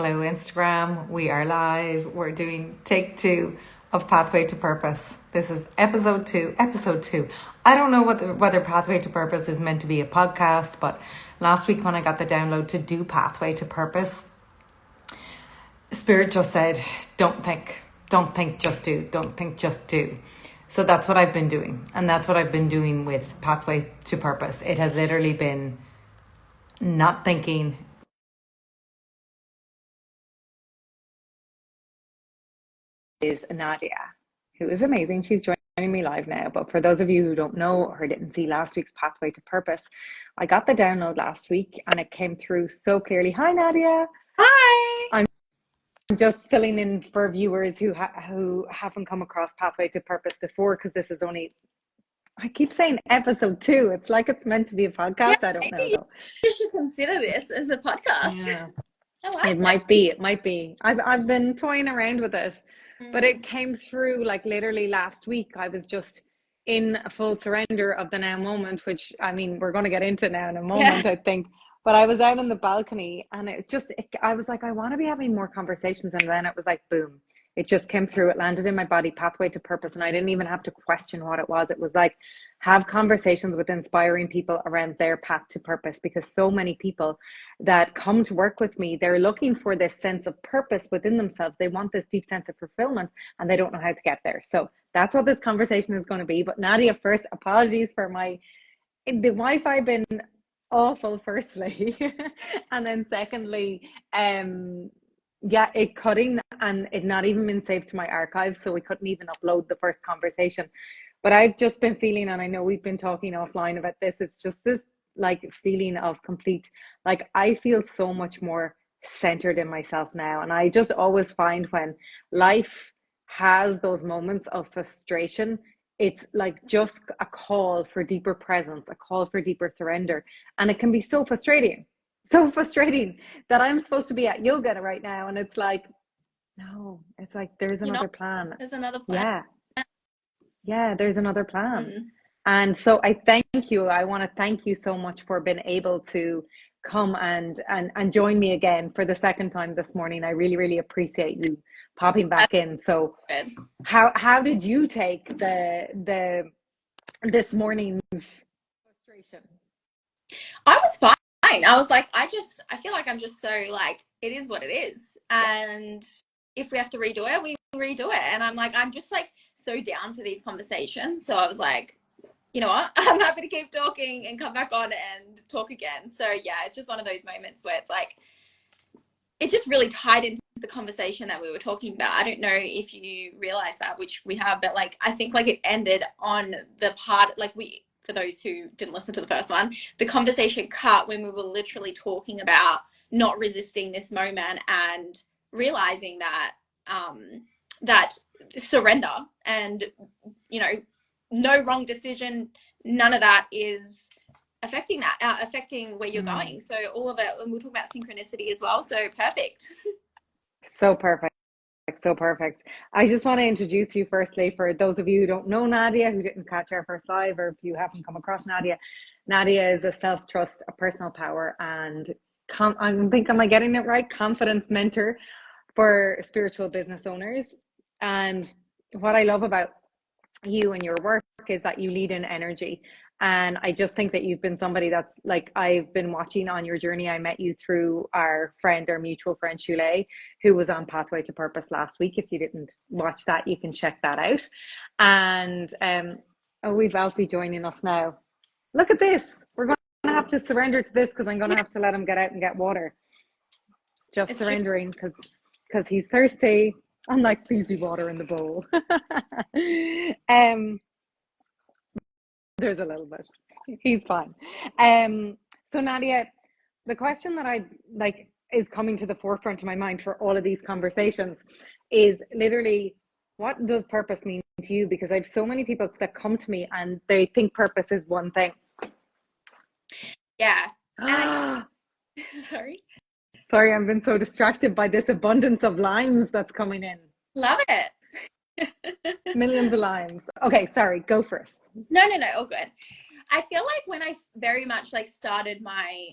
Hello, Instagram. We are live. We're doing take two of Pathway to Purpose. This is episode two. Episode two. I don't know whether Pathway to Purpose is meant to be a podcast, but last week when I got the download to do Pathway to Purpose, Spirit just said, don't think, just do. Don't think, just do. So that's what I've been doing. And that's what I've been doing with Pathway to Purpose. It has literally been not thinking. Is Nadia, who is amazing. She's joining me live now. But for those of you who don't know or didn't see last week's Pathway to Purpose, I got the download last week and it came through so clearly. Hi, Nadia. Hi. I'm just filling in for viewers who haven't come across Pathway to Purpose before, because this is only, I keep saying episode two. It's like it's meant to be a podcast. Yeah, I don't know though. You should consider this as a podcast. Yeah. I like It might be. I've been toying around with it. But it came through like literally last week. I was just in a full surrender of the now moment, which I mean, we're going to get into now in a moment, I think. But I was out on the balcony and I was like, I want to be having more conversations. And then it was like, boom, it just came through. It landed in my body, Pathway to Purpose. And I didn't even have to question what it was. It was like, have conversations with inspiring people around their path to purpose, because so many people that come to work with me, they're looking for this sense of purpose within themselves. They want this deep sense of fulfillment and they don't know how to get there. So that's what this conversation is going to be. But Nadia, first, apologies for the Wi-Fi been awful, firstly. And then secondly, it cutting and it not even been saved to my archive. So we couldn't even upload the first conversation. But I've just been feeling, and I know we've been talking offline about this, it's just this like feeling of complete, like I feel so much more centered in myself now. And I just always find when life has those moments of frustration, it's like just a call for deeper presence, a call for deeper surrender. And it can be so frustrating that I'm supposed to be at yoga right now. And it's like, no, it's like, there's another plan. There's another plan. Yeah, there's another plan. And so I thank you. I want to thank you so much for being able to come and join me again for the second time this morning. I really, really appreciate you popping back in. So how did you take this morning's frustration? I was fine. I was like, I feel like I'm just so like, it is what it is. And if we have to redo it, we redo it. And I'm like, I'm just like so down for these conversations. So I was like, you know what? I'm happy to keep talking and come back on and talk again. So yeah, it's just one of those moments where it's like, it just really tied into the conversation that we were talking about. I don't know if you realize that, which we have, but like, I think like it ended on the part, like for those who didn't listen to the first one, the conversation cut when we were literally talking about not resisting this moment and realizing that, that surrender and, you know, no wrong decision, none of that is affecting where you're going. So all of it, and we'll talk about synchronicity as well. So perfect. So perfect. I just want to introduce you firstly for those of you who don't know Nadia, who didn't catch our first live, or if you haven't come across Nadia. Nadia is a self-trust, a personal power, and am I getting it right? Confidence mentor for spiritual business owners. And what I love about you and your work is that you lead in energy. And I just think that you've been somebody that's like, I've been watching on your journey. I met you through our mutual friend, Shule, who was on Pathway to Purpose last week. If you didn't watch that, you can check that out. And we've Alfie joining us now. Look at this. We're going to have to surrender to this because I'm going to have to let him get out and get water. Just surrendering because he's thirsty. I'm like, please be water in the bowl. There's a little bit. He's fine. So Nadia, the question that I like is coming to the forefront of my mind for all of these conversations is literally, what does purpose mean to you? Because I have so many people that come to me and they think purpose is one thing. Yeah. Sorry, I've been so distracted by this abundance of lines that's coming in. Love it. Millions of lines. Okay, sorry, go for it. No, all good. I feel like when I very much like started my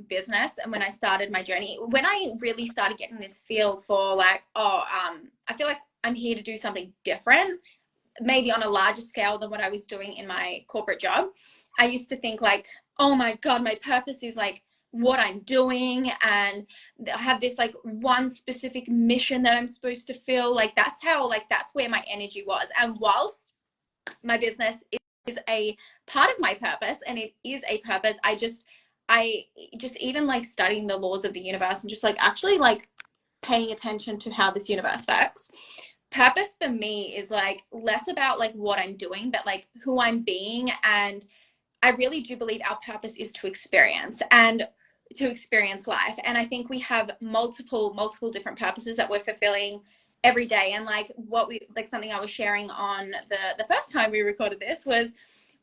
business and when I started my journey, when I really started getting this feel for like, I feel like I'm here to do something different, maybe on a larger scale than what I was doing in my corporate job. I used to think like, oh my God, my purpose is like what I'm doing, and I have this like one specific mission that I'm supposed to fill. Like that's where my energy was. And whilst my business is a part of my purpose and it is a purpose, I just even like studying the laws of the universe and just like actually like paying attention to how this universe works. Purpose for me is like less about like what I'm doing, but like who I'm being. And I really do believe our purpose is to experience life. And I think we have multiple different purposes that we're fulfilling every day. And like what we like, something I was sharing on the first time we recorded this was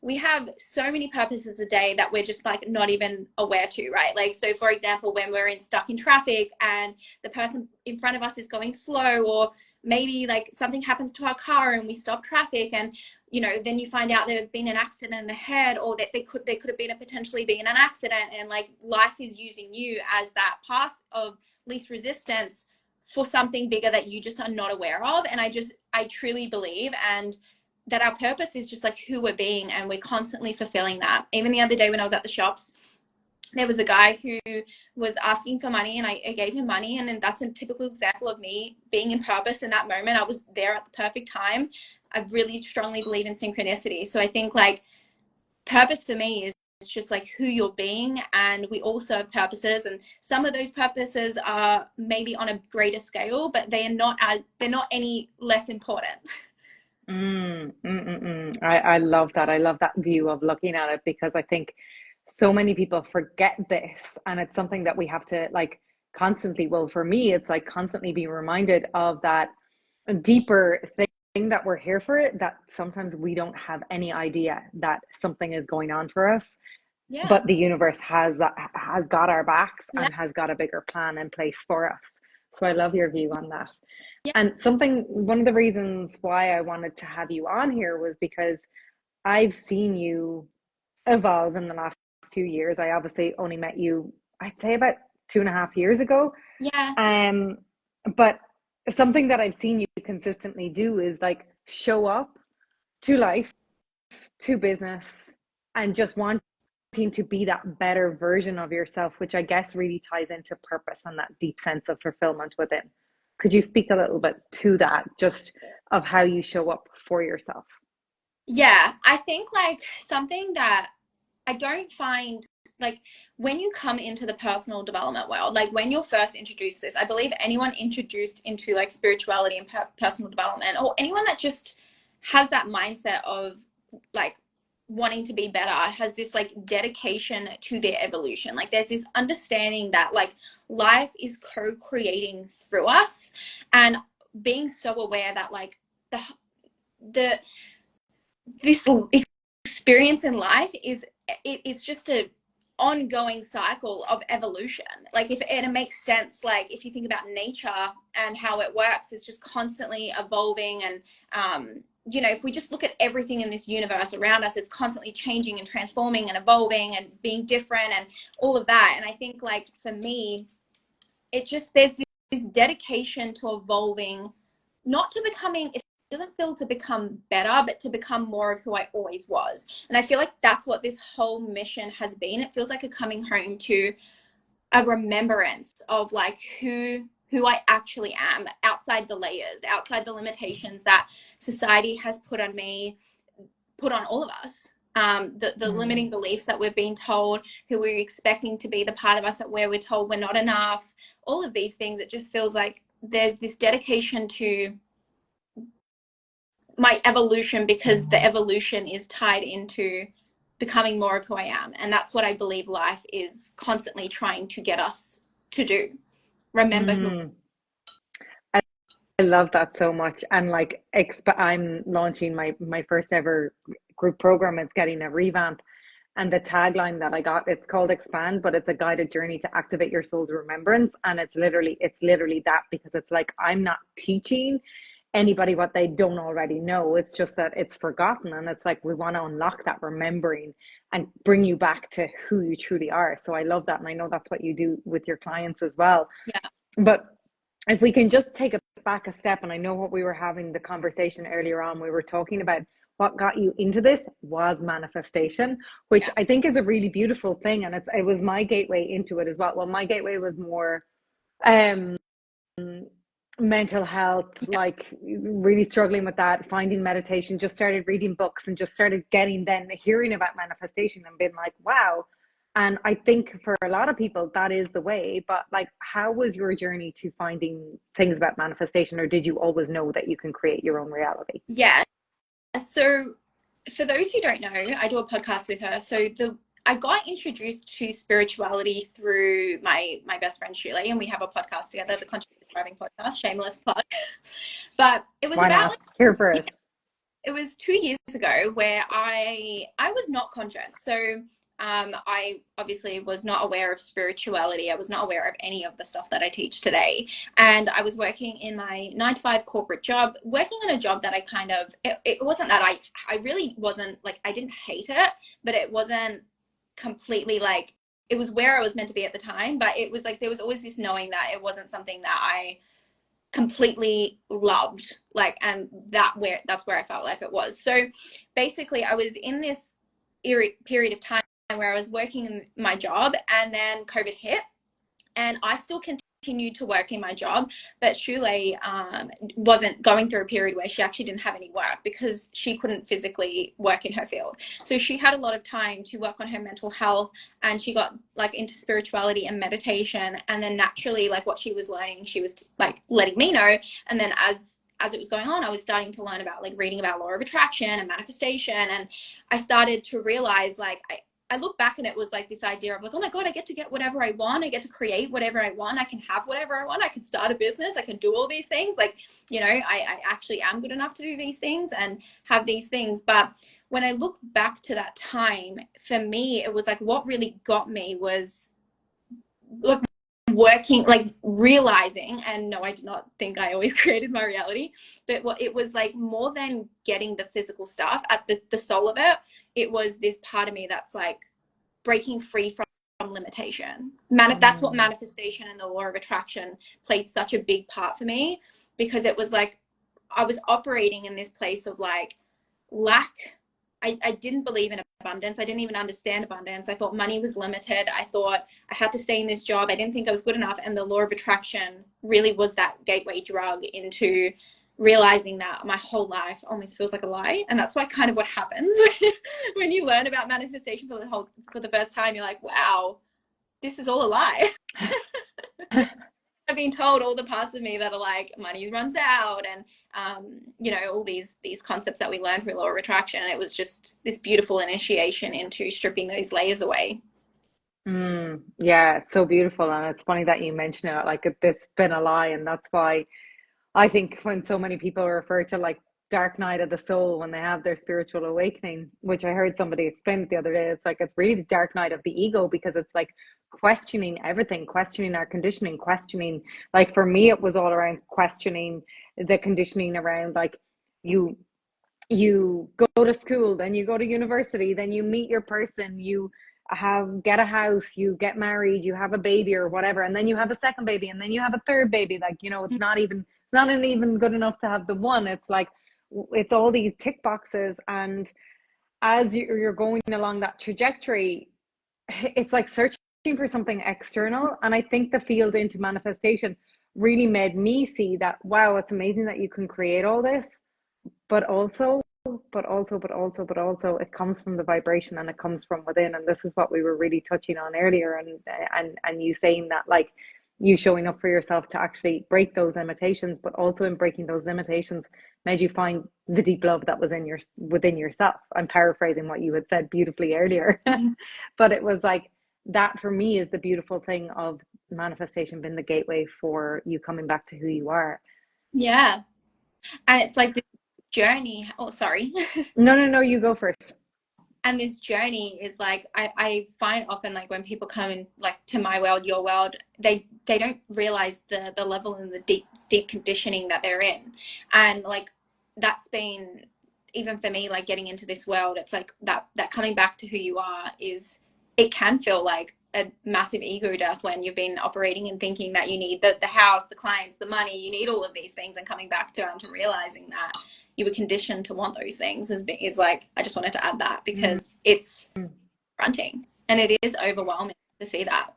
we have so many purposes a day that we're just like not even aware to, right? Like, so for example, when we're stuck in traffic and the person in front of us is going slow, or maybe like something happens to our car and we stop traffic, and then you find out there's been an accident ahead, or that there could have been potentially been an accident, and like life is using you as that path of least resistance for something bigger that you just are not aware of. And I truly believe and that our purpose is just like who we're being, and we're constantly fulfilling that. Even the other day when I was at the shops, there was a guy who was asking for money, and I gave him money. And then that's a typical example of me being in purpose in that moment. I was there at the perfect time. I really strongly believe in synchronicity. So I think like purpose for me is just like who you're being, and we also have purposes, and some of those purposes are maybe on a greater scale, but they're not any less important. I love that. I love that view of looking at it, because I think so many people forget this, and it's something that we have to like constantly, well, for me, it's like constantly be reminded of that deeper thing that we're here for, it, that sometimes we don't have any idea that something is going on for us, Yeah. but the universe has got our backs Yeah. and has got a bigger plan in place for us. So I love your view on that. Yeah. And one of the reasons why I wanted to have you on here was because I've seen you evolve in the last few years. I obviously only met you, I'd say about 2.5 years ago. Yeah. Um, but something that I've seen you consistently do is like show up to life, to business, and just wanting to be that better version of yourself, which I guess really ties into purpose and that deep sense of fulfillment within. Could you speak a little bit to that, just of how you show up for yourself? Yeah, I think like something that I don't find, like when you come into the personal development world, like when you're first introduced to this, I believe anyone introduced into like spirituality and personal development, or anyone that just has that mindset of like wanting to be better, has this like dedication to their evolution. Like there's this understanding that like life is co-creating through us, and being so aware that like the this experience in life it's just a ongoing cycle of evolution. Like if and it makes sense, like if you think about nature and how it works, it's just constantly evolving. And if we just look at everything in this universe around us, it's constantly changing and transforming and evolving and being different and all of that. And I think like for me, it just there's this dedication to evolving, not to becoming, it doesn't feel to become better, but to become more of who I always was. And I feel like that's what this whole mission has been. It feels like a coming home to a remembrance of like who I actually am, outside the layers, outside the limitations that society has put on me, put on all of us. The limiting beliefs that we've been told, who we're expecting to be the part of us that where we're told we're not enough, all of these things. It just feels like there's this dedication to my evolution, because the evolution is tied into becoming more of who I am. And that's what I believe life is constantly trying to get us to do. Remember who. I love that so much. And like, I'm launching my first ever group program. It's getting a revamp. And the tagline that I got, it's called Expand, but it's a guided journey to activate your soul's remembrance. And it's literally that, because it's like, I'm not teaching. anybody what they don't already know. It's just that it's forgotten, and it's like we want to unlock that remembering and bring you back to who you truly are. So I love that, and I know that's what you do with your clients as well. Yeah. But if we can just take it back a step, and I know what we were having the conversation earlier on, we were talking about what got you into this was manifestation, which Yeah. I think is a really beautiful thing. And it was my gateway into it as well. Well, my gateway was more um mental health, Yeah. like really struggling with that, finding meditation, just started reading books and just started getting then hearing about manifestation and being like, wow. And I think for a lot of people that is the way. But like, how was your journey to finding things about manifestation, or did you always know that you can create your own reality? Yeah. So for those who don't know, I do a podcast with her. So I got introduced to spirituality through my best friend Shuley, and we have a podcast together, the Conscious Thriving Podcast, shameless plug. But it was Why about not? Here for it. it was 2 years ago where I was not conscious. So I obviously was not aware of spirituality. I was not aware of any of the stuff that I teach today. And I was working in my 9 to 5 corporate job, working on a job that I kind of, it wasn't that I really wasn't like, I didn't hate it, but it wasn't completely like, it was where I was meant to be at the time. But it was like, there was always this knowing that it wasn't something that I completely loved, like, and that's where I felt like it was. So basically I was in this period of time where I was working in my job, and then COVID hit, and I still continued to work in my job, but Shule wasn't going through a period where she actually didn't have any work because she couldn't physically work in her field. So she had a lot of time to work on her mental health, and she got like into spirituality and meditation. And then naturally, like what she was learning, she was like letting me know. And then as it was going on, I was starting to learn about like reading about law of attraction and manifestation. And I started to realize like I look back and it was like this idea of like, oh my God, I get to get whatever I want. I get to create whatever I want. I can have whatever I want. I can start a business. I can do all these things. Like, you know, I actually am good enough to do these things and have these things. But when I look back to that time, for me, it was like what really got me was like working, like realizing, and no, I did not think I always created my reality, but what it was like more than getting the physical stuff at the soul of it. It was this part of me that's like breaking free from limitation. That's what Mm. manifestation and the law of attraction played such a big part for me, because it was like I was operating in this place of like lack. I didn't believe in abundance. I didn't even understand abundance. I thought money was limited. I thought I had to stay in this job. I didn't think I was good enough. And the law of attraction really was that gateway drug into realizing that my whole life almost feels like a lie. And that's why kind of what happens when you learn about manifestation for the first time. You're like, wow, this is all a lie. I've been told all the parts of me that are like money runs out, and you know, all these concepts that we learn through law of attraction. And it was just this beautiful initiation into stripping those layers away. Yeah, it's so beautiful. And it's funny that you mention it. Like, it's been a lie. And that's why I think when so many people refer to like dark night of the soul when they have their spiritual awakening, which I heard somebody explain it the other day, it's like it's really the dark night of the ego, because it's like questioning everything, questioning our conditioning, questioning, like for me, it was all around questioning the conditioning around like you you go to school, then you go to university, then you meet your person, you get a house, you get married, you have a baby or whatever, and then you have a second baby, and then you have a third baby. Like, you know, it's not even good enough to have the one. It's like it's all these tick boxes. And as you're going along that trajectory, it's like searching for something external. And I think the field into manifestation really made me see that, wow, it's amazing that you can create all this, but also it comes from the vibration, and it comes from within. And this is what we were really touching on earlier. And you saying that, like, you showing up for yourself to actually break those limitations, but also in breaking those limitations made you find the deep love that was within yourself. I'm paraphrasing what you had said beautifully earlier. But it was like that for me is the beautiful thing of manifestation being the gateway for you coming back to who you are. Yeah. And it's like this journey. Oh, sorry. No, you go first. And this journey is like, I find often like when people come in like to my world, your world, they don't realize the level and the deep conditioning that they're in. And like that's been, even for me, like getting into this world, it's like that coming back to who you are is, it can feel like a massive ego death when you've been operating and thinking that you need the house, the clients, the money, you need all of these things, and coming back to and to realizing that you were conditioned to want those things is like, I just wanted to add that because it's confronting and it is overwhelming to see that.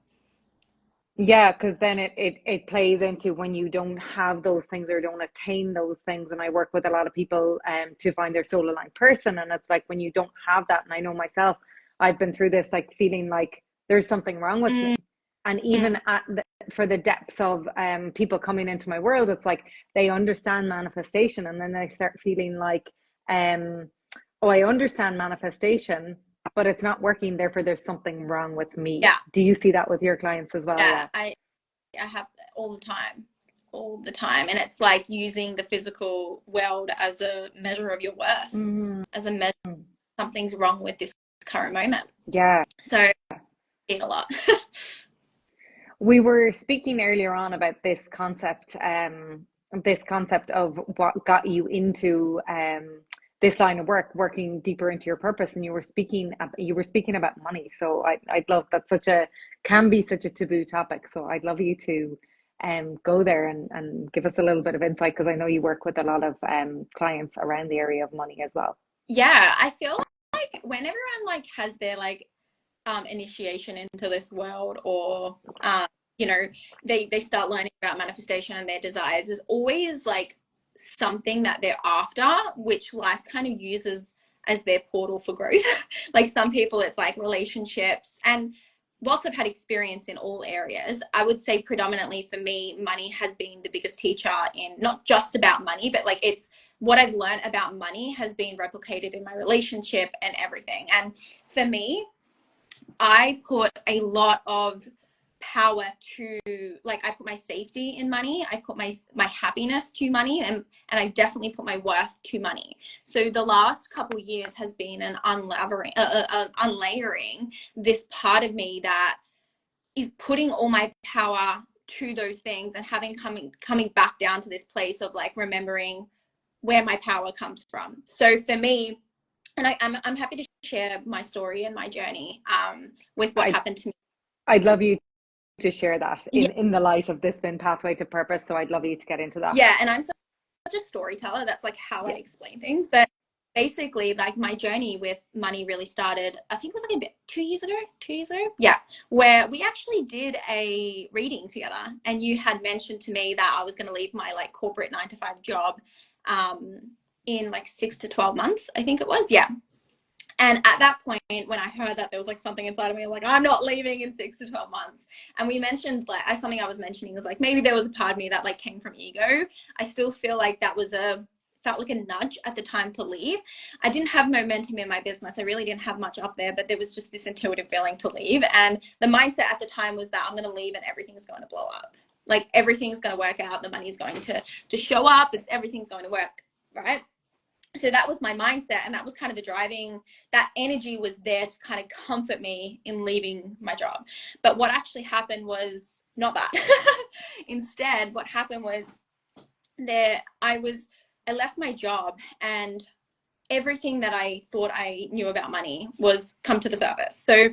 Yeah, because then it plays into when you don't have those things or don't attain those things. And I work with a lot of people to find their soul aligned person. And it's like when you don't have that, and I know myself, I've been through this, like feeling like there's something wrong with me. And even for the depths of people coming into my world, it's like they understand manifestation, and then they start feeling like, oh, I understand manifestation, but it's not working. Therefore, there's something wrong with me. Yeah. Do you see that with your clients as well? Yeah. Yeah. I have all the time. And it's like using the physical world as a measure of your worth, as a measure something's wrong with this current moment. Yeah. So I see a lot. We were speaking earlier on about this concept of what got you into this line of work, working deeper into your purpose, and you were speaking about money. So I'd love that. Can be such a taboo topic. So I'd love you to go there and give us a little bit of insight, because I know you work with a lot of clients around the area of money as well. Yeah, I feel like when everyone like has their like initiation into this world, or you know, they start learning about manifestation and their desires, there's always like something that they're after, which life kind of uses as their portal for growth. Like some people it's like relationships, and whilst I've had experience in all areas, I would say predominantly for me money has been the biggest teacher, in not just about money, but like it's what I've learned about money has been replicated in my relationship and everything. And for me, I put a lot of power to, like, I put my safety in money, I put my happiness to money, and I definitely put my worth to money. So the last couple of years has been an unlayering this part of me that is putting all my power to those things, and having coming back down to this place of like remembering where my power comes from. So for me, and I'm happy to share my story and my journey with what I happened to me. I'd love you to share that Yeah, in the light of this been pathway to purpose. So I'd love you to get into that. yeah, and I'm such a storyteller. That's like how I Yeah. explain things. But basically, like my journey with money really started, I think it was like a bit 2 years ago. 2 years ago, yeah, where we actually did a reading together, and you had mentioned to me that I was going to leave my like corporate 9 to 5 job in like 6 to 12 months, I think it was. Yeah. And at that point, when I heard that there was like something inside of me, like, I'm not leaving in 6 to 12 months. And we mentioned like, something I was mentioning was like, maybe there was a part of me that like came from ego. I still feel like that was felt like a nudge at the time to leave. I didn't have momentum in my business. I really didn't have much up there, but there was just this intuitive feeling to leave. And the mindset at the time was that I'm going to leave and everything's going to blow up. Like everything's going to work out. The money's going to show up. Everything's going to work. Right. So that was my mindset, and that was kind of the driving, that energy was there to kind of comfort me in leaving my job. But what actually happened was not that. Instead, what happened was I left my job, and everything that I thought I knew about money was come to the surface. So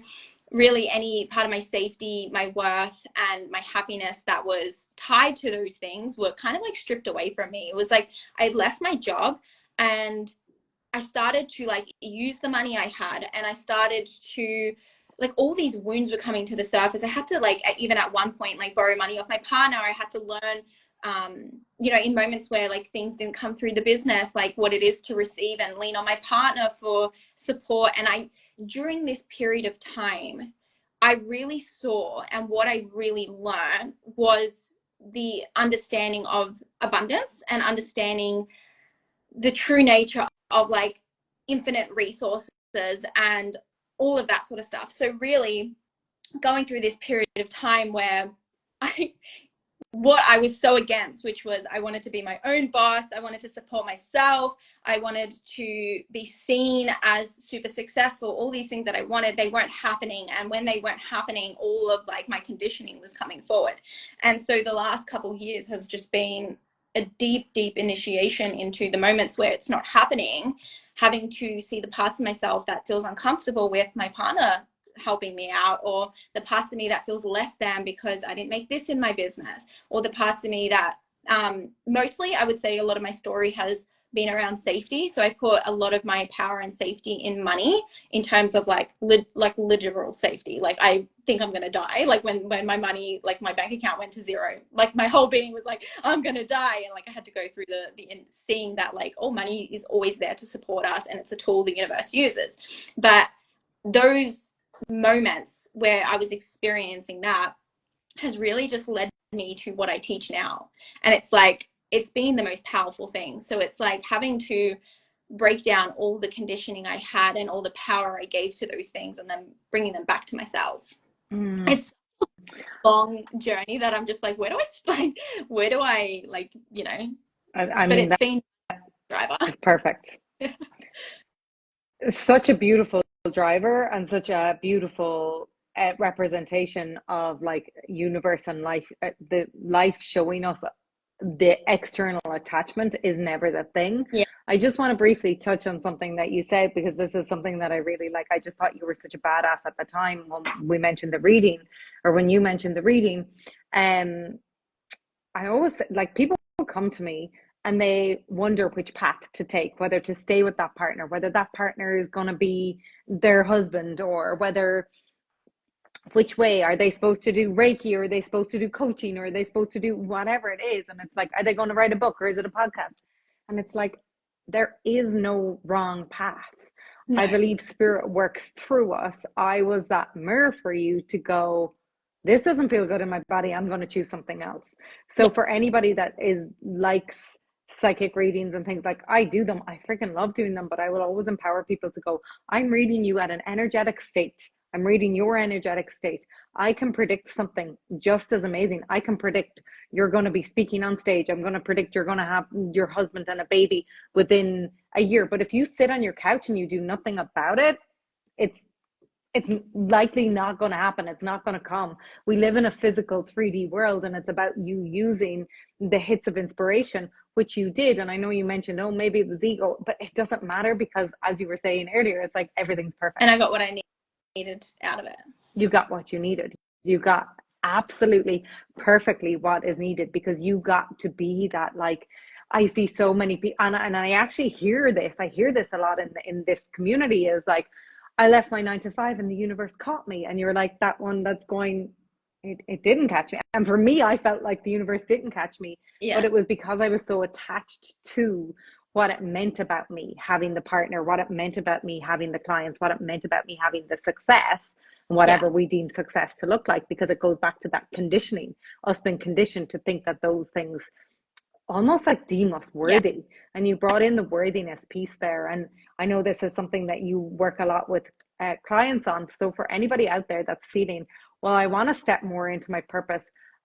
really any part of my safety, my worth, and my happiness that was tied to those things were kind of like stripped away from me. It was like I left my job, and I started to like use the money I had, and I started to, like, all these wounds were coming to the surface. I had to like, even at one point, like borrow money off my partner. I had to learn, you know, in moments where like things didn't come through the business, like what it is to receive and lean on my partner for support. And during this period of time, I really saw, and what I really learned was the understanding of abundance and understanding the true nature of like infinite resources and all of that sort of stuff. So really going through this period of time where I what I was so against, which was I wanted to be my own boss. I wanted to support myself. I wanted to be seen as super successful. All these things that I wanted, they weren't happening. And when they weren't happening, all of like my conditioning was coming forward. And so the last couple of years has just been a deep, deep initiation into the moments where it's not happening, having to see the parts of myself that feels uncomfortable with my partner helping me out, or the parts of me that feels less than because I didn't make this in my business, or the parts of me that mostly I would say a lot of my story has been around safety. So I put a lot of my power and safety in money, in terms of like literal safety. Like I think I'm gonna die. Like when my money, like my bank account went to zero, like my whole being was like, I'm gonna die. And like I had to go through the seeing that like, oh, money is always there to support us and it's a tool the universe uses. But those moments where I was experiencing that has really just led me to what I teach now. And it's like, it's been the most powerful thing. So it's like having to break down all the conditioning I had and all the power I gave to those things and then bringing them back to myself. Mm. It's a long journey that I'm just like, where do I like, I but mean, it's that been a driver. is perfect. Such a beautiful driver and such a beautiful representation of like universe and life, the life showing us the external attachment is never the thing. Yeah. I just want to briefly touch on something that you said, because this is something that I really like. I just thought you were such a badass at the time when we mentioned the reading, or when you mentioned the reading. um I always like, people come to me and they wonder which path to take, whether to stay with that partner, whether that partner is going to be their husband, or whether, which way are they supposed to do Reiki, or are they supposed to do coaching, or are they supposed to do whatever it is. And it's like, are they going to write a book, or is it a podcast? And it's like, there is no wrong path. I No. believe spirit works through us. I was that mirror for you to go, this doesn't feel good in my body, I'm going to choose something else. Yeah. So for anybody that is likes psychic readings and things, like I do them, I freaking love doing them, but I will always empower people to go, I'm reading you at an energetic state. I'm reading your energetic state. I can predict something just as amazing. I can predict you're going to be speaking on stage. I'm going to predict you're going to have your husband and a baby within a year. But if you sit on your couch and you do nothing about it, it's it's likely not going to happen. It's not going to come. We live in a physical 3D world, and it's about you using the hits of inspiration, which you did. And I know you mentioned, oh, maybe it was ego, but it doesn't matter, because as you were saying earlier, it's like everything's And I perfect. got what I needed out of it. You got what you needed. You got absolutely perfectly what is needed, because you got to be that, like, I see so many people, and I actually hear this. I hear this a lot in this community, is like, I left my 9 to 5 and the universe caught me. And you're like that one that's going, it didn't catch me. And for me, I felt like the universe didn't catch me, but Yeah. it was because I was so attached to what it meant about me having the partner, what it meant about me having the clients, what it meant about me having the success, Yeah. whatever we deem success to look like, because it goes back to that conditioning, us being conditioned to think that those things almost like deem us Yeah. worthy. And you brought in the worthiness piece there. And I know this is something that you work a lot with clients on. So for anybody out there that's feeling, well, I want to step more into my purpose,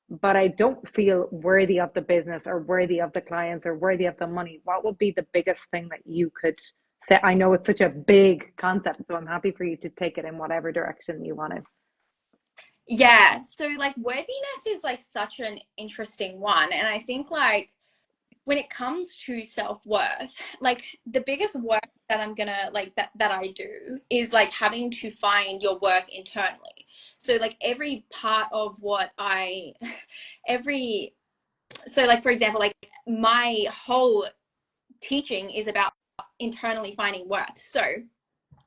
but I don't feel worthy of the business, or worthy of the clients, or worthy of the money, what would be the biggest thing that you could say? I know it's such a big concept, so I'm happy for you to take it in whatever direction you want to. Yeah. So like worthiness is like such an interesting one. And I think like when it comes to self-worth, like the biggest work that I'm gonna like that I do is like having to find your worth internally. So like every part of what I every so like for example, like my whole teaching is about internally finding worth. So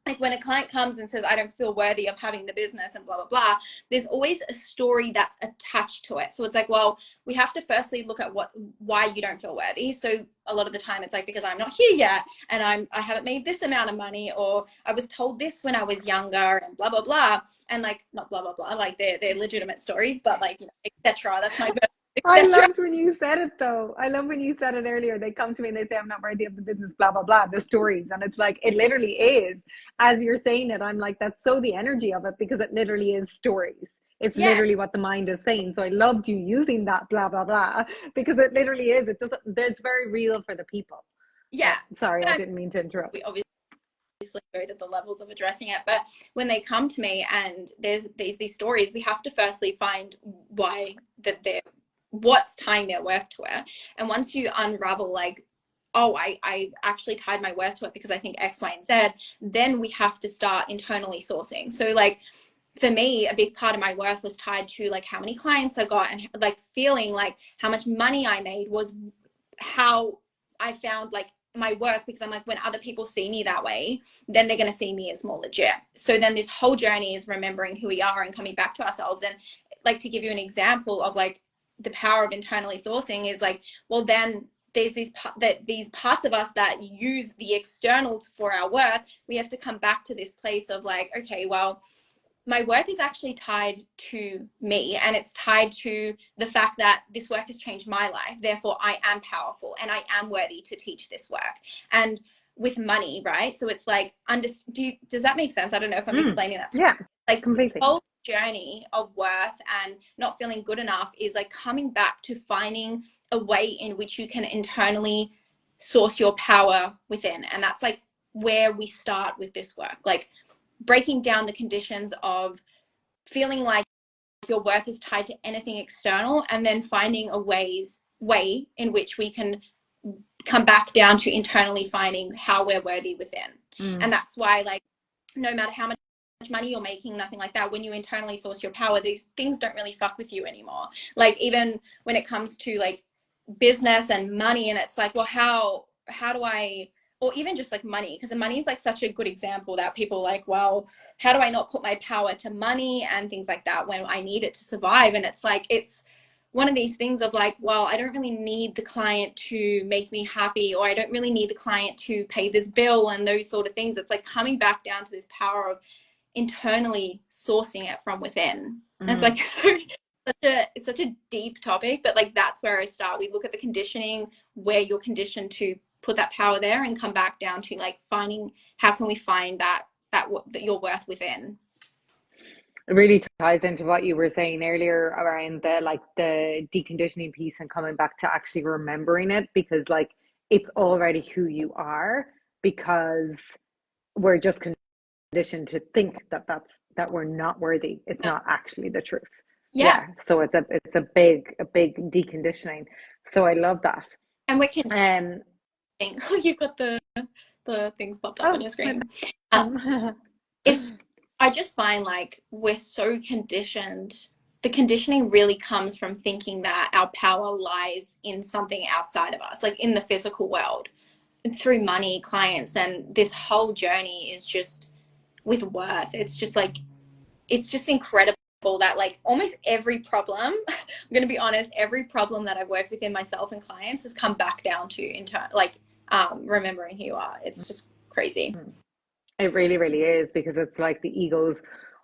like when a client comes and says I don't feel worthy of having the business and blah blah blah, there's always a story that's attached to it. So it's like, well, we have to firstly look at why you don't feel worthy. So a lot of the time it's like, because I'm not here yet, and I haven't made this amount of money, or I was told this when I was younger, and blah blah blah. And like, not blah blah blah, like they're legitimate stories, but like, etc. That's my version, I etc. loved when you said it, though. I love when you said it earlier. They come to me and they say, I'm not worthy of the business, blah, blah, blah, the stories. And it's like, it literally is. As you're saying it, I'm like, that's so the energy of it, because it literally is stories. It's Yeah, literally what the mind is saying. So I loved you using that blah blah blah, because it literally is. It doesn't. It's very real for the people. yeah. But sorry, And I I didn't mean to interrupt. we obviously go to the levels of addressing it, but when they come to me and there's these stories, we have to firstly find why that they're what's tying their worth to it. And once you unravel like, oh, I actually tied my worth to it because I think X, Y, and Z, then we have to start internally sourcing. So like for me, a big part of my worth was tied to like how many clients I got, and like feeling like how much money I made was how I found like my worth, because I'm like, when other people see me that way, then they're going to see me as more legit. So then this whole journey is remembering who we are and coming back to ourselves. And like, to give you an example of like the power of internally sourcing is like, well, then there's these parts of us that use the externals for our worth. We have to come back to this place of like, okay, well, my worth is actually tied to me, and it's tied to the fact that this work has changed my life. Therefore, I am powerful and I am worthy to teach this work. And with money, right? So it's like, does that make sense? I don't know if I'm explaining that. Yeah, Like, completely. the whole journey of worth and not feeling good enough is like coming back to finding a way in which you can internally source your power within. And that's like where we start with this work. Like, breaking down the conditions of feeling like your worth is tied to anything external, and then finding a way in which we can come back down to internally finding how we're worthy within. And that's why, like, no matter how much money you're making, nothing like that, when you internally source your power, these things don't really fuck with you anymore. Like, even when it comes to like business and money, and it's like, well, how do I, or even just like money, because the money is like such a good example that people like, well, how do I not put my power to money and things like that when I need it to survive? And it's like, it's one of these things of like, well, I don't really need the client to make me happy, or I don't really need the client to pay this bill and those sort of things. It's like coming back down to this power of internally sourcing it from within. And it's like it's such a deep topic, but like that's where I start. We look at the conditioning, where you're conditioned to put that power there, and come back down to like finding how can we find that your worth within. It really ties into what you were saying earlier around the like the deconditioning piece and coming back to actually remembering it, because like it's already who you are, because we're just conditioned to think that that we're not worthy. It's Yeah. not actually the truth. Yeah. Yeah, so it's a big deconditioning. So I love that. And we can Um think, oh, you've got the things popped up on oh your my screen. Uh, bad. it's I just find like we're so conditioned. The conditioning really comes from thinking that our power lies in something outside of us, like in the physical world, through money, clients, and this whole journey is just with worth. It's just like, it's just incredible that like almost every problem, I'm going to be honest, every problem that I've worked with in myself and clients has come back down to remembering who you are. It's just crazy. It really, really is, because it's like the ego's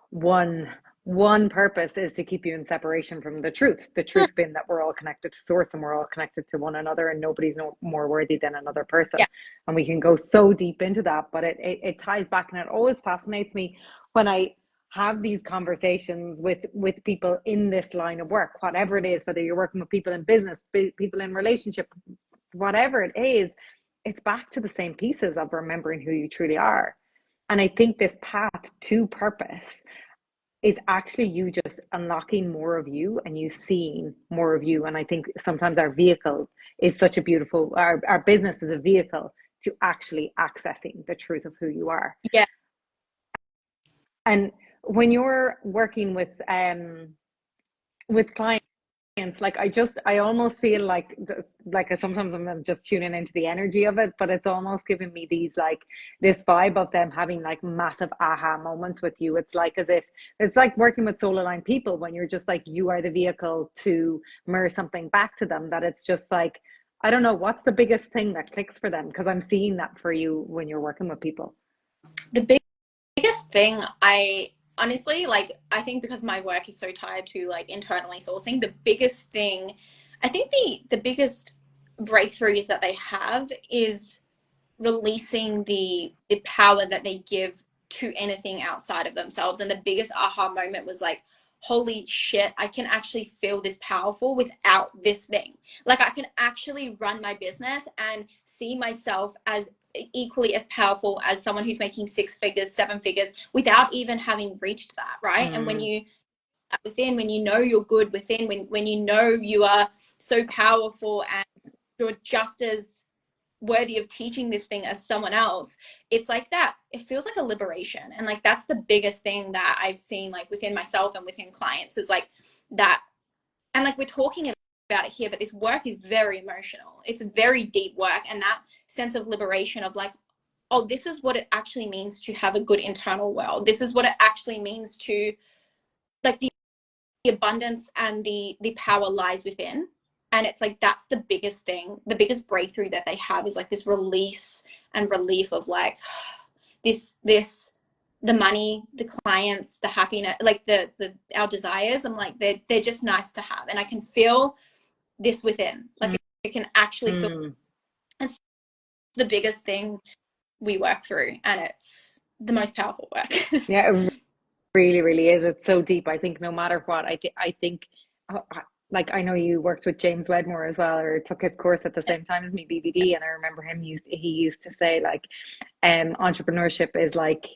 one one purpose is to keep you in separation from the truth. The truth being that we're all connected to source and we're all connected to one another, and nobody's no more worthy than another person. Yeah. And we can go so deep into that, but it ties back, and it always fascinates me when I have these conversations with people in this line of work, whatever it is, whether you're working with people in business, people in relationship, whatever it is, it's back to the same pieces of remembering who you truly are. And I think this path to purpose is actually you just unlocking more of you and you seeing more of you. And I think sometimes our vehicle is such a beautiful, our business is a vehicle to actually accessing the truth of who you are. Yeah. And when you're working with clients, like I almost feel like sometimes I'm just tuning into the energy of it, but it's almost giving me these like this vibe of them having like massive aha moments with you. It's like as if it's like working with soul aligned people, when you're just like you are the vehicle to mirror something back to them, that it's just like, I don't know, what's the biggest thing that clicks for them, because I'm seeing that for you when you're working with people. The biggest thing, I honestly like, I think because my work is so tied to like internally sourcing, the biggest thing, I think the biggest breakthroughs that they have is releasing the power that they give to anything outside of themselves. And the biggest aha moment was like, holy shit, I can actually feel this powerful without this thing. Like I can actually run my business and see myself as equally as powerful as someone who's making 6 figures, 7 figures without even having reached that, right? And when Mm. you within, when you know you're good within, when you know you are so powerful and you're just as worthy of teaching this thing as someone else, it's like that, it feels like a liberation. And like that's the biggest thing that I've seen like within myself and within clients is like that. And like we're talking about it here, but this work is very emotional, it's very deep work. And that sense of liberation of like, oh, this is what it actually means to have a good internal world, this is what it actually means to like the abundance and the power lies within. And it's like that's the biggest thing, the biggest breakthrough that they have is like this release and relief of like this the money, the clients, the happiness, like the our desires. I'm like they're just nice to have, and I can feel this within, like Mm. I can actually feel. Mm. It's the biggest thing we work through, and it's the most powerful work. Yeah, it really, really is. It's so deep. I think no matter what, I think, like I know you worked with James Wedmore as well, or took his course at the same time as me, BBD, and I remember he used to say like, entrepreneurship is like,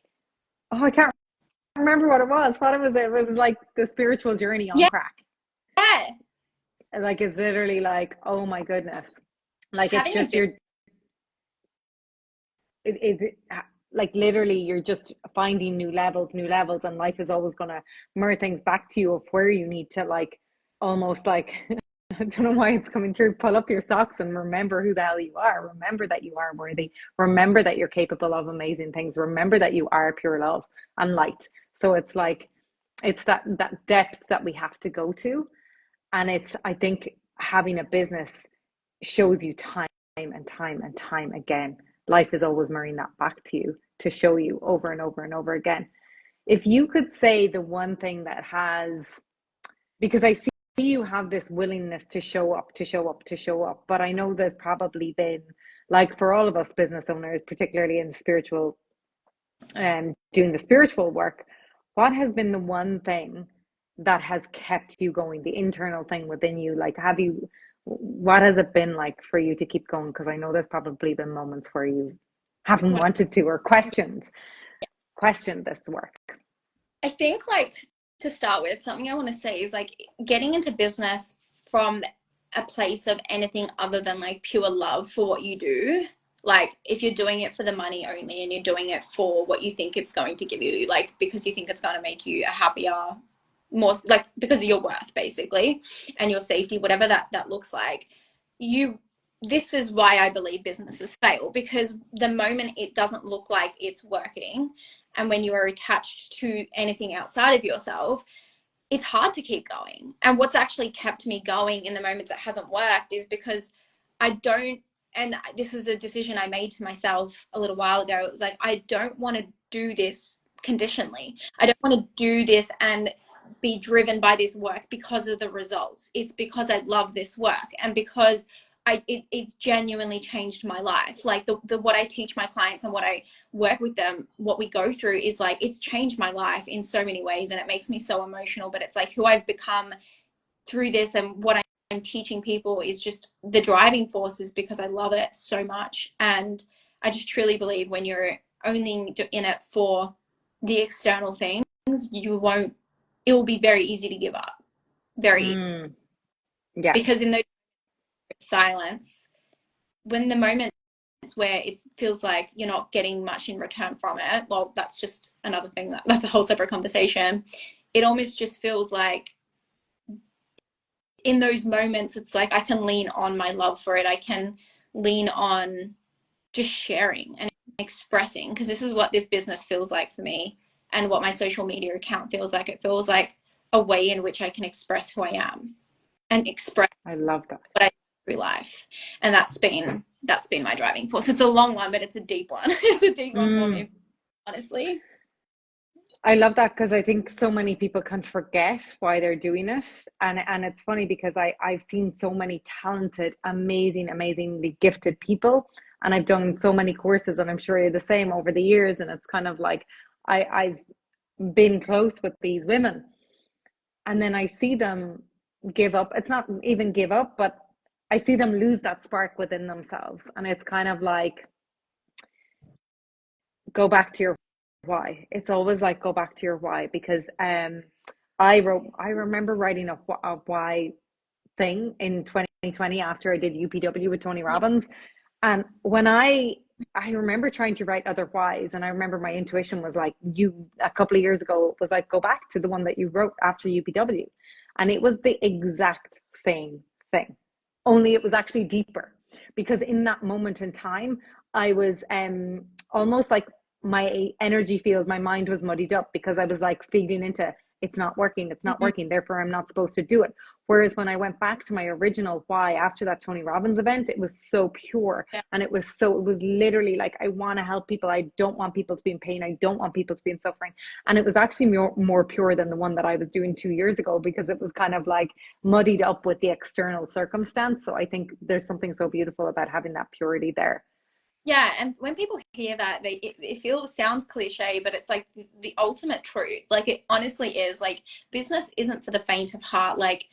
oh, I can't remember what it was. What it was, it was like the spiritual journey on Yeah, crack. yeah. Like it's literally like, oh my goodness, like it's Having a just business. it like literally you're just finding new levels, and life is always gonna mirror things back to you of where you need to like almost like I don't know why it's coming through. Pull up your socks and remember who the hell you are. Remember that you are worthy. Remember that you're capable of amazing things. Remember that you are pure love and light. So it's like it's that depth that we have to go to, and it's I think having a business shows you time and time and time again. Life is always mirroring that back to you to show you over and over and over again. If you could say the one thing that has, because I see you have this willingness to show up, to show up, to show up, but I know there's probably been, like for all of us business owners, particularly in the spiritual and doing the spiritual work, what has been the one thing that has kept you going, the internal thing within you? Like, what has it been like for you to keep going? Because I know there's probably been moments where you haven't What wanted to or questioned this work. I think, like, to start with, something I want to say is like getting into business from a place of anything other than like pure love for what you do. Like, if you're doing it for the money only and you're doing it for what you think it's going to give you, like, because you think it's going to make you a happier, more like because of your worth, basically, and your safety, whatever that looks like, you. This is why I believe businesses fail, because the moment it doesn't look like it's working, and when you are attached to anything outside of yourself, it's hard to keep going. And what's actually kept me going in the moments that hasn't worked is because I don't, and this is a decision I made to myself a little while ago. It was like, I don't want to do this conditionally. I don't want to do this and be driven by this work because of the results. It's because I love this work, and because it's genuinely changed my life. Like the what I teach my clients and what I work with them, what we go through is like, it's changed my life in so many ways, and it makes me so emotional. But it's like who I've become through this, and what I'm teaching people is just the driving force is because I love it so much. And I just truly believe when you're only in it for the external things, you won't, it will be very easy to give up. Very, Mm, yes. because in those silence, when the moments where it feels like you're not getting much in return from it, well, that's just another thing, that's a whole separate conversation. It almost just feels like in those moments, it's like I can lean on my love for it. I can lean on just sharing and expressing, because this is what this business feels like for me, and what my social media account feels like. It feels like a way in which I can express who I am and express I love that. what I do through life. And that's been my driving force. It's a long one, but it's a deep one. It's a deep one for Mm. me, honestly. I love that because I think so many people can forget why they're doing it. And it's funny because I've seen so many talented, amazing, amazingly gifted people. And I've done so many courses, and I'm sure you're the same over the years. And it's kind of like I've been close with these women, and then I see them give up. It's not even give up, but I see them lose that spark within themselves. And it's kind of like, go back to your why. It's always like, go back to your why, because I remember writing a why thing in 2020 after I did UPW with Tony Yeah. Robbins. And when I remember trying to write other whys, and I remember my intuition was like, you a couple of years ago was like, go back to the one that you wrote after UPW. And it was the exact same thing. Only it was actually deeper, because in that moment in time, I was almost like, my energy field, my mind was muddied up, because I was like feeding into, it's not working, it's not Mm-hmm. working, therefore I'm not supposed to do it. Whereas when I went back to my original why after that Tony Robbins event, it was so pure. Yeah. And it was literally like, I want to help people. I don't want people to be in pain. I don't want people to be in suffering. And it was actually more pure than the one that I was doing 2 years ago, because it was kind of like muddied up with the external circumstance. So I think there's something so beautiful about having that purity there. Yeah, and when people hear that, it feels sounds cliche, but it's like the ultimate truth. Like it honestly is. Like business isn't for the faint of heart. Like,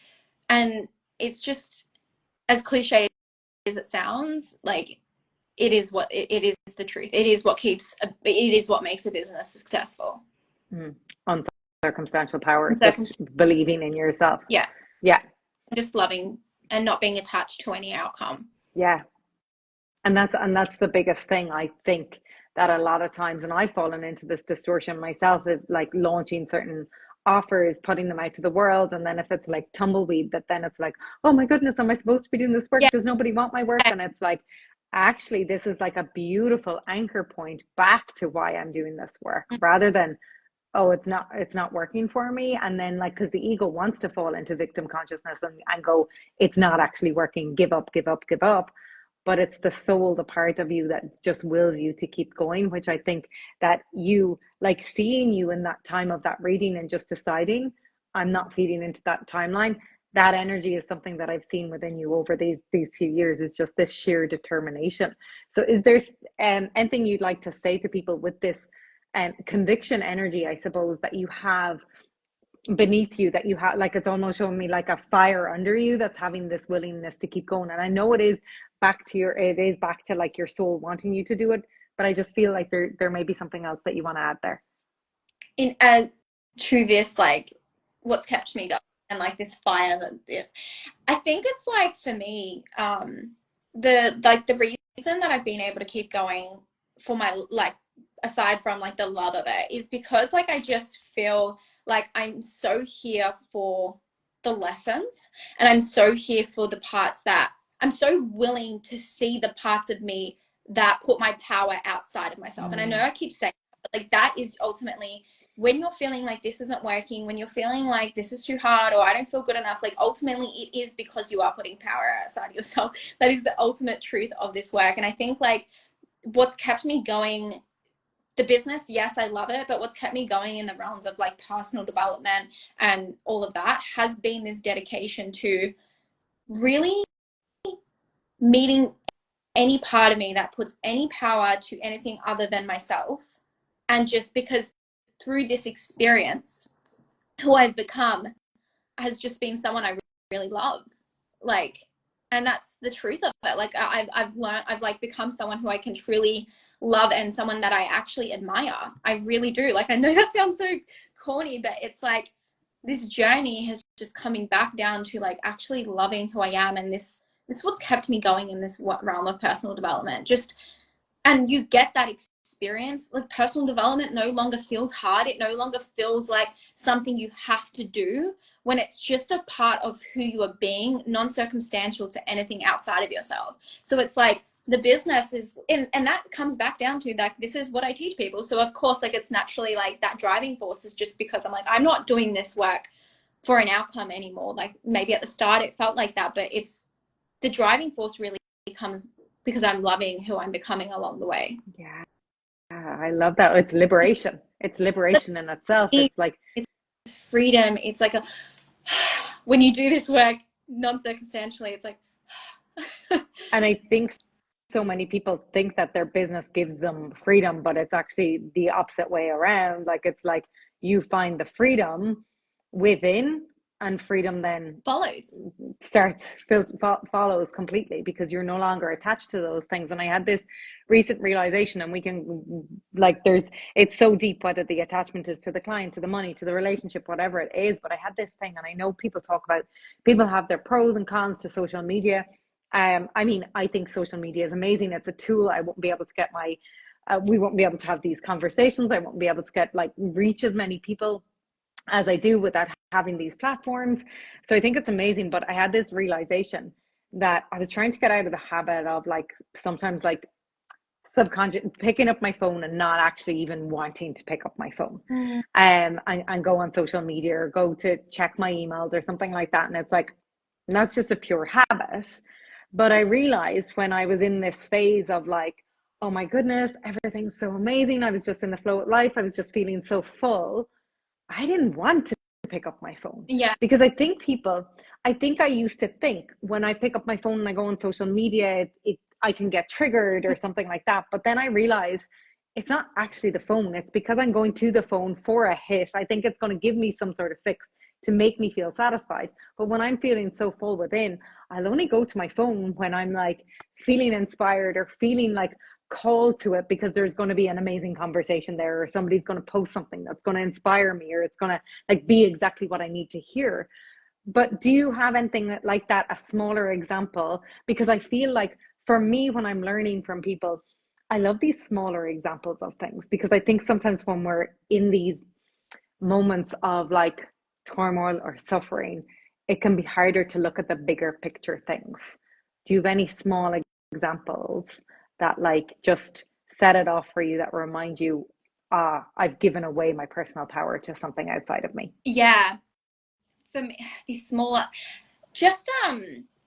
and it's just as cliche as it sounds. Like it is what it is the truth. It is what it is what makes a business successful. Mm. On circumstantial power, And just believing in yourself. yeah, Yeah, just loving and not being attached to any outcome. yeah. And that's the biggest thing, I think, that a lot of times, and I've fallen into this distortion myself, is like launching certain offers, putting them out to the world, and then if it's like tumbleweed, that then it's like, oh my goodness, am I supposed to be doing this work? Yeah, Does nobody want my work? And it's like, actually, this is like a beautiful anchor point back to why I'm doing this work, rather than, oh, it's not working for me. And then, like, because the ego wants to fall into victim consciousness and go, it's not actually working, give up, give up, give up. But it's the soul, the part of you that just wills you to keep going, which I think that you, like, seeing you in that time of that reading and just deciding, I'm not feeding into that timeline. That energy is something that I've seen within you over these few years, is just this sheer determination. So is there anything you'd like to say to people with this conviction energy, I suppose, that you have beneath you, that you have, like, it's almost showing me like a fire under you that's having this willingness to keep going? And I know it is back to like your soul wanting you to do it, but I just feel like there may be something else that you want to add there. in to this, like what's kept me going and like this fire that this, I think it's like for me, the reason that I've been able to keep going for my, like, aside from like the love of it, is because like I just feel like I'm so here for the lessons, and I'm so here for the parts that I'm so willing to see the parts of me that put my power outside of myself. And I know I keep saying that, but like that is ultimately, when you're feeling like this isn't working, when you're feeling like this is too hard or I don't feel good enough, like ultimately it is because you are putting power outside yourself. That is the ultimate truth of this work. And I think like what's kept me going, the business, yes, I love it, but what's kept me going in the realms of like personal development and all of that has been this dedication to really meeting any part of me that puts any power to anything other than myself. And just because through this experience, who I've become has just been someone I really love. Like, and that's the truth of it. Like I've learned, I've like become someone who I can truly love, and someone that I actually admire. I really do. Like, I know that sounds so corny, but it's like this journey has just coming back down to like actually loving who I am. And this is what's kept me going in this realm of personal development. Just, and you get that experience, like personal development no longer feels hard. It no longer feels like something you have to do, when it's just a part of who you are being, non-circumstantial to anything outside of yourself. So it's like the business is, and that comes back down to like, this is what I teach people. So of course, like it's naturally like that driving force is just because I'm like, I'm not doing this work for an outcome anymore. Like maybe at the start it felt like that, but it's the driving force really comes because I'm loving who I'm becoming along the way. Yeah, I love that. It's liberation. It's liberation in itself. It's like, It's freedom. It's like a, when you do this work non-circumstantially, it's like and I think so many people think that their business gives them freedom, but it's actually the opposite way around. Like, it's like you find the freedom within, and freedom then Follows. starts follows completely, because you're no longer attached to those things. And I had this recent realization, and we can, like, there's, it's so deep, whether the attachment is to the client, to the money, to the relationship, whatever it is. But I had this thing, and I know people talk about, people have their pros and cons to social media. I mean, I think social media is amazing. It's a tool. I won't be able to get my we won't be able to have these conversations. I won't be able to get, like, reach as many people as I do without having these platforms. So I think it's amazing. But I had this realization that I was trying to get out of the habit of, like, sometimes, like, subconscious picking up my phone and not actually even wanting to pick up my phone, Mm. and go on social media or go to check my emails or something like that. And it's like, that's just a pure habit. But I realized when I was in this phase of, like, oh my goodness, everything's so amazing, I was just in the flow of life, I was just feeling so full, I didn't want to pick up my phone. Yeah. Because I think I used to think when I pick up my phone and I go on social media, I can get triggered or something like that. But then I realized it's not actually the phone. It's because I'm going to the phone for a hit. I think it's going to give me some sort of fix to make me feel satisfied. But when I'm feeling so full within, I'll only go to my phone when I'm, like, feeling inspired or feeling like called to it, because there's going to be an amazing conversation there, or somebody's going to post something that's going to inspire me, or it's going to, like, be exactly what I need to hear. But do you have anything like that, a smaller example? Because I feel like, for me, when I'm learning from people, I love these smaller examples of things, because I think sometimes when we're in these moments of, like, turmoil or suffering, it can be harder to look at the bigger picture things. Do you have any small examples that, like, just set it off for you, that remind you, I've given away my personal power to something outside of me? Yeah. For me, these smaller, just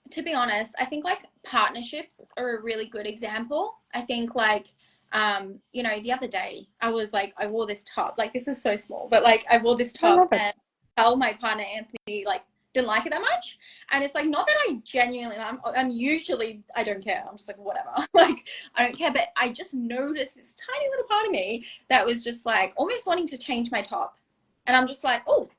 to be honest, I think like partnerships are a really good example. I think like the other day I was like, I wore this top, like this is so small, but like I wore this I top love it. and tell my partner Anthony like didn't like it that much. And it's like not that I genuinely I'm usually I don't care. I'm just like whatever. Like I don't care, but I just noticed this tiny little part of me that was just like almost wanting to change my top. And I'm just like, oh,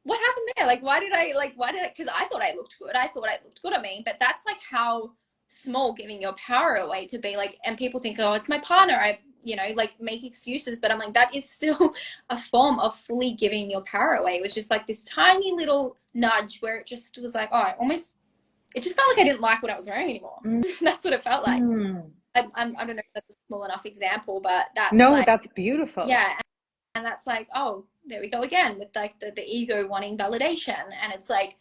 what happened there? Like, because I thought I looked good. I thought I looked good on me, but that's like how small giving your power away could be. Like, and people think, oh, it's my partner. Like make excuses, but I'm like, that is still a form of fully giving your power away. It was just like this tiny little nudge where it just was like, oh, it just felt like I didn't like what I was wearing anymore. That's what it felt like. Mm. I don't know if that's a small enough example, but that's No, like, that's beautiful. yeah, and that's like, oh, there we go again with like the ego wanting validation. And it's like,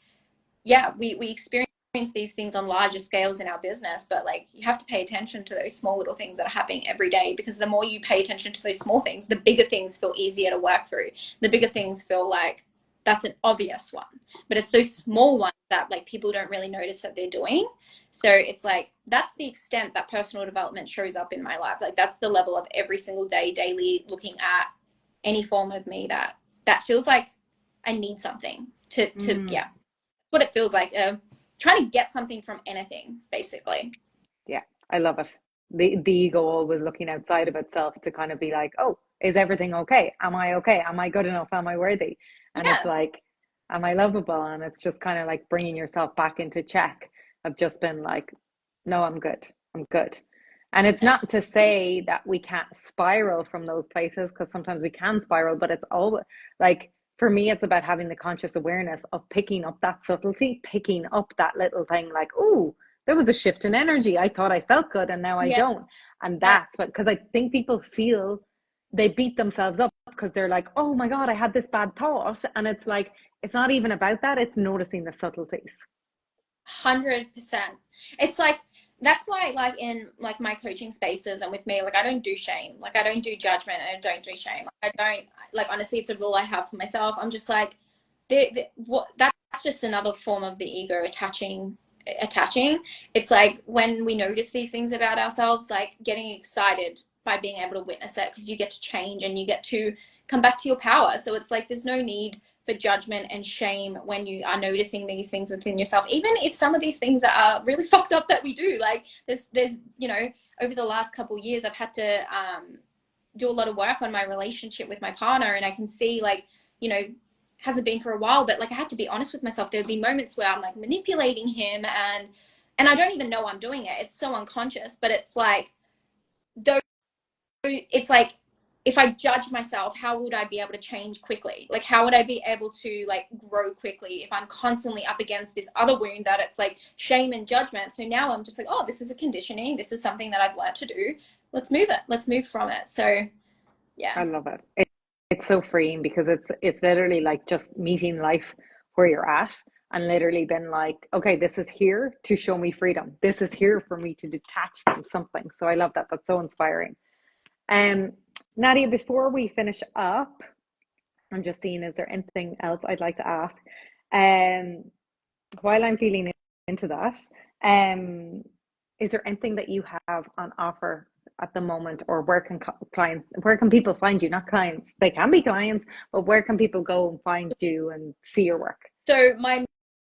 yeah, we experience these things on larger scales in our business, but like you have to pay attention to those small little things that are happening every day, because the more you pay attention to those small things, the bigger things feel easier to work through. The bigger things feel like that's an obvious one, but it's those small ones that like people don't really notice that they're doing. So it's like that's the extent that personal development shows up in my life. Like that's the level of every single day, daily looking at any form of me that feels like I need something to Mm. yeah, what it feels like. Trying to get something from anything, basically. Yeah, I love it. The ego always looking outside of itself to kind of be like, oh, is everything okay? Am I okay? Am I good enough? Am I worthy? And it's Yeah, like, am I lovable? And it's just kind of like bringing yourself back into check. I've just been like, no, I'm good. I'm good. And it's yeah, not to say that we can't spiral from those places, because sometimes we can spiral, but it's all, like, for me, it's about having the conscious awareness of picking up that subtlety, picking up that little thing, like, oh, there was a shift in energy. I thought I felt good and now I yeah, don't. And yeah. that's what, because I think people feel, they beat themselves up because they're like, oh my God, I had this bad thought. And it's like, it's not even about that. It's noticing the subtleties. 100%. It's like that's why like in like my coaching spaces and with me, like I don't do shame, like I don't do judgment, and I don't do shame. Like, I don't like honestly, it's a rule I have for myself. I'm just like, what that's just another form of the ego attaching. It's like when we notice these things about ourselves, like getting excited by being able to witness it, because you get to change and you get to come back to your power. So it's like there's no need for judgment and shame when you are noticing these things within yourself, even if some of these things are really fucked up that we do. Like there's over the last couple of years I've had to do a lot of work on my relationship with my partner, and I can see like you know hasn't been for a while, but like I had to be honest with myself. There would be moments where I'm like manipulating him, and I don't even know I'm doing it. It's so unconscious, but it's like though it's like if I judge myself, how would I be able to change quickly? Like how would I be able to like grow quickly if I'm constantly up against this other wound that it's like shame and judgment? So now I'm just like, oh, this is a conditioning. This is something that I've learned to do. Let's move it. Let's move from it. So yeah. I love it. It's so freeing because it's literally like just meeting life where you're at and literally been like, okay, this is here to show me freedom. This is here for me to detach from something. So I love that. That's so inspiring. Um, Nadia, before we finish up, I'm just seeing, is there anything else I'd like to ask? Um, while I'm feeling into that, um, is there anything that you have on offer at the moment, or where can people find you? Not clients, they can be clients, but where can people go and find you and see your work? So my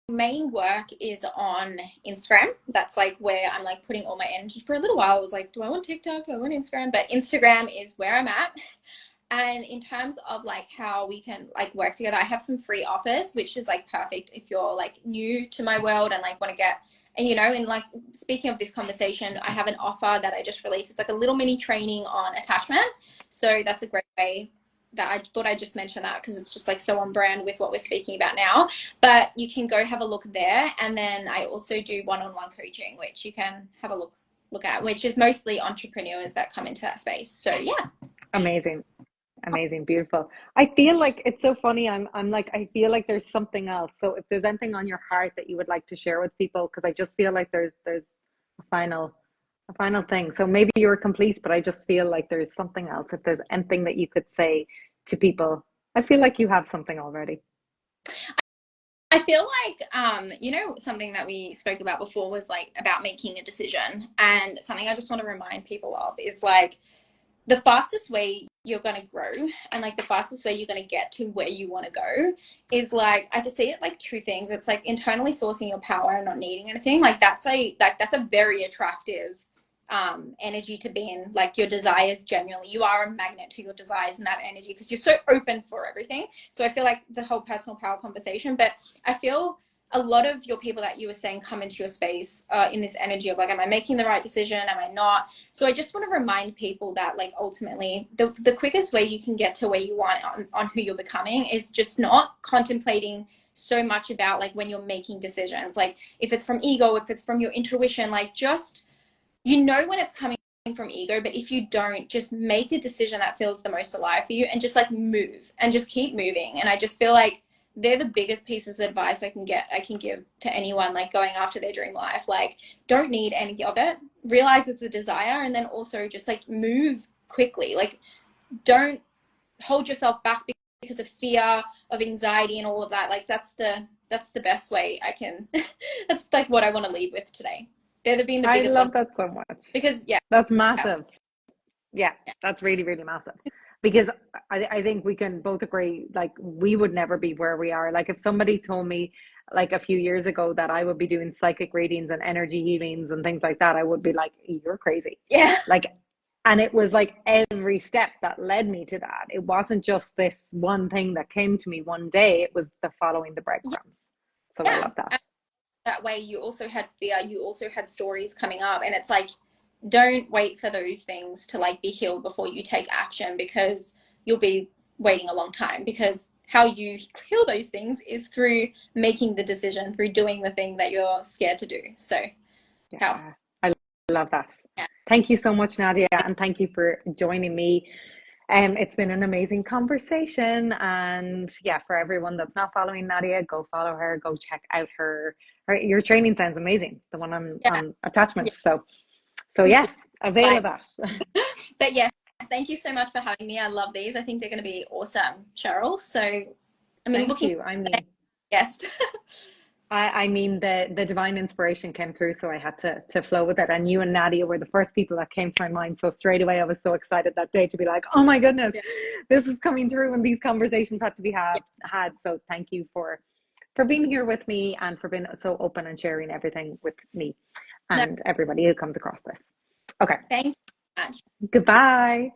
main work is on Instagram. That's like where I'm like putting all my energy. For a little while I was like, do I want TikTok, do I want Instagram? But Instagram is where I'm at. And in terms of like how we can like work together, I have some free offers, which is like perfect if you're like new to my world and like want to get, and you know, and like speaking of this conversation, I have an offer that I just released. It's like a little mini training on attachment. So that's a great way that I thought I'd just mention that because it's just like so on brand with what we're speaking about now. But you can go have a look there. And then I also do one-on-one coaching, which you can have a look at, which is mostly entrepreneurs that come into that space. So yeah. Amazing. Amazing, beautiful. I feel like it's so funny. I'm like, I feel like there's something else. So if there's anything on your heart that you would like to share with people, because I just feel like there's a final thing. So maybe you're complete, but I just feel like there's something else. If there's anything that you could say to people, I feel like you have something already. I feel like, you know, something that we spoke about before was like about making a decision. And something I just want to remind people of is like the fastest way you're going to grow and like the fastest way you're going to get to where you want to go is like, I see it like two things. It's like internally sourcing your power and not needing anything. Like that's a very attractive energy to be in. Like your desires, genuinely you are a magnet to your desires and that energy because you're so open for everything. So I feel like the whole personal power conversation, but I feel a lot of your people that you were saying come into your space in this energy of like, am I making the right decision, am I not? So I just want to remind people that like ultimately the quickest way you can get to where you want on who you're becoming is just not contemplating so much about like when you're making decisions, like if it's from ego, if it's from your intuition, like just, you know, when it's coming from ego, but if you don't, just make a decision that feels the most alive for you and just like move and just keep moving. And I just feel like they're the biggest pieces of advice I can give to anyone like going after their dream life. Like don't need any of it, realize it's a desire, and then also just like move quickly. Like don't hold yourself back because of fear, of anxiety and all of that. Like that's the best way I can that's like what I want to leave with today. They're being the I biggest love lesson that so much. because yeah, That's yeah, massive. Yeah, that's really, really massive. Because I think we can both agree, like, we would never be where we are. Like, if somebody told me, like, a few years ago that I would be doing psychic readings and energy healings and things like that, I would be like, you're crazy. yeah, Like, and it was like every step that led me to that. It wasn't just this one thing that came to me one day, it was the following the yeah, breadcrumbs. So I yeah. love that. And that way you also had fear, you also had stories coming up, and it's like don't wait for those things to like be healed before you take action because you'll be waiting a long time, because how you heal those things is through making the decision, through doing the thing that you're scared to do. So powerful. Yeah, I love that. Yeah. Thank you so much, Nadia, and thank you for joining me. It's been an amazing conversation, and yeah, for everyone that's not following Nadia, go follow her. Go check out your training sounds amazing. The one Yeah. on Yeah. attachment. So It was yes, just avail like, of that. but yes, thank you so much for having me. I love these. I think they're going to be awesome, Cheryl. So, I mean, Thank looking you. I for the next mean, guest. the divine inspiration came through, so I had to flow with it. And you and Nadia were the first people that came to my mind. So straight away, I was so excited that day to be like, oh my goodness, Yeah. this is coming through, and these conversations had to be Yeah. had. So thank you for being here with me and for being so open and sharing everything with me No, and everybody who comes across this. Okay, thank you so much. goodbye.